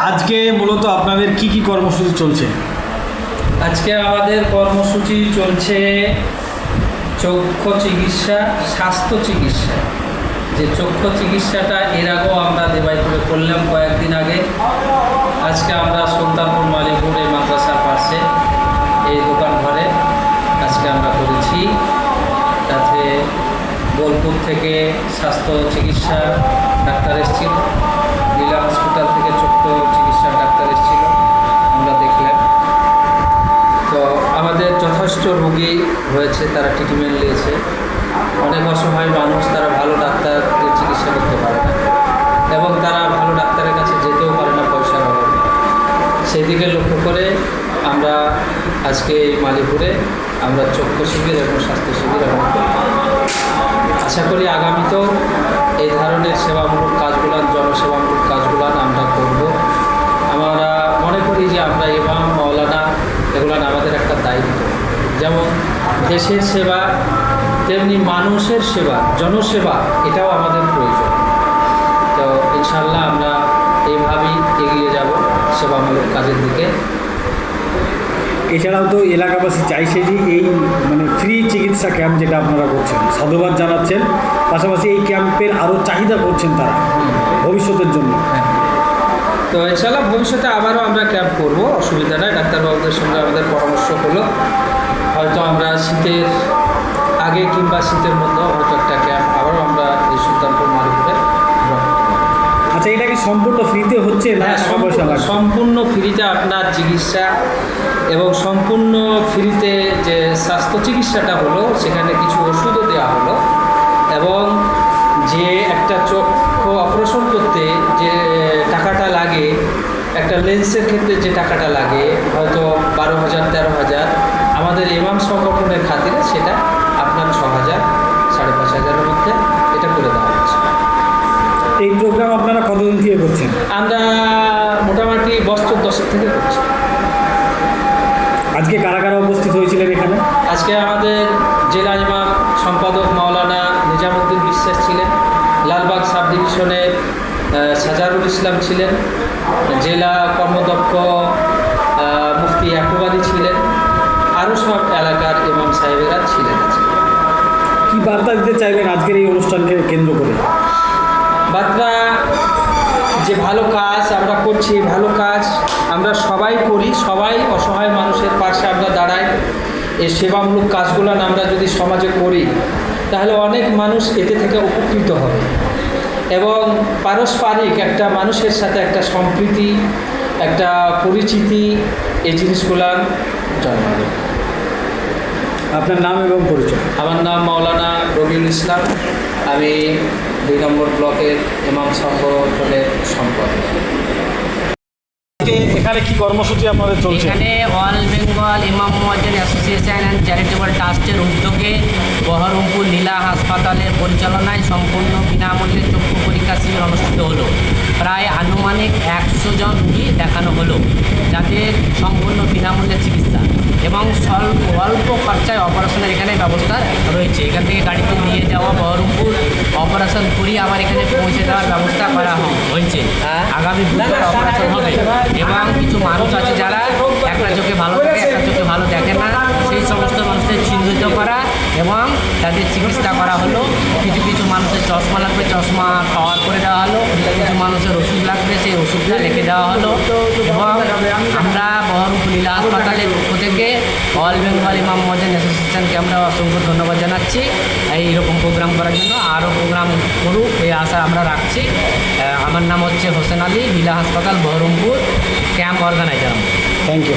আজকে মূলত আপনাদের কি কর্মসূচি চলছে? আজকে আমাদের কর্মসূচি চলছে চক্ষু চিকিৎসা, স্বাস্থ্য চিকিৎসা। যে চক্ষু চিকিৎসাটা এর আগেও আমরা দেবাইপুরে করলাম কয়েকদিন আগে। আজকে আমরা সুলতানপুর মালিকপুর এই মাদ্রাসার পাশে এই দোকান ঘরে আজকে আমরা করেছি। তাতে বোলপুর থেকে স্বাস্থ্য চিকিৎসা ডাক্তার এসেছিল, লীলা হসপিটাল থেকে চক্ষু চিকিৎসা ডাক্তার এসেছিল, আমরা দেখলাম। তো আমাদের যথেষ্ট রোগী হয়েছে, তারা ট্রিটমেন্ট নিয়েছে। অনেক অসহায় মানুষ, তারা ভালো ডাক্তারের চিকিৎসা করতে পারে না এবং তারা ভালো ডাক্তারের কাছে যেতেও পারে না পয়সার অভাবে। সেই দিকে লক্ষ্য করে আমরা আজকে এই মালিপুরে আমরা চক্ষু শিবির এবং স্বাস্থ্য শিবির এবং আশা করি আগামীতেও এই ধরনের সেবামূলক কাজগুলান, জনসেবামূলক কাজগুলান আমরা করব। আমরা মনে করি যে আমরা ইমাম মাওলানা এগুলান আমাদের একটা দায়িত্ব। যেমন দেশের সেবা তেমনি মানুষের সেবা, জনসেবা, এটাও আমাদের প্রয়োজন। তো ইনশাল্লাহ আমরা এইভাবেই এগিয়ে যাব সেবামূলক কাজের দিকে। এছাড়াও তো এলাকাবাসী চাইছে যে এই ফ্রি চিকিৎসা ক্যাম্প যেটা আপনারা করছেন, সাধুবাদ জানাচ্ছেন, পাশাপাশি এই ক্যাম্পের আরও চাহিদা করছেন তারা ভবিষ্যতের জন্য। হ্যাঁ, তো ইনশাল্লাহ ভবিষ্যতে আবারও আমরা ক্যাম্প করব, অসুবিধা নয়। ডাক্তারবাবুদের সঙ্গে আমাদের পরামর্শ হলো, হয়তো আমরা শীতের আগে কিংবা শীতের মধ্যেও হয়তো একটা ক্যাম্প আবারও আমরা এই সুলতানপুর মালিপুরে। আচ্ছা, এটা কি সম্পূর্ণ ফ্রিতে হচ্ছে না? সম্পূর্ণ ফ্রিতে আপনার চিকিৎসা এবং সম্পূর্ণ ফ্রিতে যে স্বাস্থ্য চিকিৎসাটা হলো, সেখানে কিছু ওষুধও দেওয়া হলো এবং যে একটা চক্ষু অপারেশন করতে যে টাকাটা লাগে, একটা লেন্সের ক্ষেত্রে যে টাকাটা লাগে হয়তো 12,000 13,000, আমাদের ইমাম সংগঠনের খাতিরে সেটা আপনার 6,000 5,500-এর মধ্যে এটা করে দেওয়া হচ্ছে। এই প্রোগ্রাম আপনারা কতদিন থেকে করছেন? আমরা মোটামুটি বছর 10 থেকে করছি। আজকে কারা কারা উপস্থিত হয়েছিলেন এখানে? আজকে আমাদের জেলা ইমাম সম্পাদক মাওলানা নিজামুদ্দিন বিশ্বাস ছিলেন, লালবাগ সাব ডিভিশনের সাজারুল ইসলাম ছিলেন, জেলা কর্মদক্ষ মুফতি ইয়াকুব আলী ছিলেন, আরও সব এলাকার ইমাম সাহেবেরা ছিলেন। আজকে কী বার্তা দিতে চাইবেন আজকের এই অনুষ্ঠানকে কেন্দ্র করে? বার্তা যে ভালো কাজ আমরা করছি, ভালো কাজ আমরা সবাই করি, সবাই অসহায় মানুষের পাশে আমরা দাঁড়াই। এই সেবামূলক কাজগুলো আমরা যদি সমাজে করি তাহলে অনেক মানুষ এতে থেকে উপকৃত হবে এবং পারস্পরিক একটা মানুষের সাথে একটা সম্প্রীতি, একটা পরিচিতি, এই জিনিসগুলো জন্মাবে। আপনার নাম এবং পরিচয়? আমার নাম মাওলানা রবিউল ইসলাম, আমি 2 নম্বর ব্লকের ইমাম সংগঠনের সম্পাদক। এখানে কি কর্মসূচি আপনাদের চলছে? এখানে অল বেঙ্গল ইমাম মুয়াজ্জিন অ্যাসোসিয়েশন অ্যান্ড চ্যারিটেবল ট্রাস্টের উদ্যোগে বহরমপুর লীলা হাসপাতালের পরিচালনায় সম্পূর্ণ বিনামূল্যে চক্ষু পরীক্ষা শিবির অনুষ্ঠিত হলো। প্রায় আনুমানিক 100 জন রোগী দেখানো হলো, যাদের সম্পূর্ণ বিনামূল্যে চিকিৎসা এবং অল্প খরচায় অপারেশনের এখানে ব্যবস্থা রয়েছে। এখান থেকে গাড়িতে নিয়ে যাওয়া বহরমপুর অপারেশন করিয়ে আবার এখানে পৌঁছে দেওয়ার ব্যবস্থা করা হয়েছে। আগামী বুধবার অপারেশন হবে এবং কিছু মানুষ আছে যারা একটা চোখে ভালো থাকে, একটা চোখে ভালো দেখে না, সেই সমস্ত মানুষদের চিহ্নিত করা এবং তাদের চিকিৎসা করা হলো। কিছু মানুষের চশমা লাগবে, চশমা পাওয়ার করে দেওয়া হলো। কিছু মানুষের ওষুধ লাগবে, সেই ওষুধটা লিখে দেওয়া হলো। এবং আমরা বহরমপুর লীলা হাসপাতালের পক্ষ থেকে অল বেঙ্গল ইমাম মুয়াজ্জিন অ্যাসোসিয়েশনকে আমরা অসংখ্য ধন্যবাদ জানাচ্ছি এইরকম প্রোগ্রাম করার জন্য। আরও প্রোগ্রাম করুক এই আশা আমরা রাখছি। আমার নাম হচ্ছে হোসেন আলী, লীলা হাসপাতাল Baharampur camp organiser. Thank you.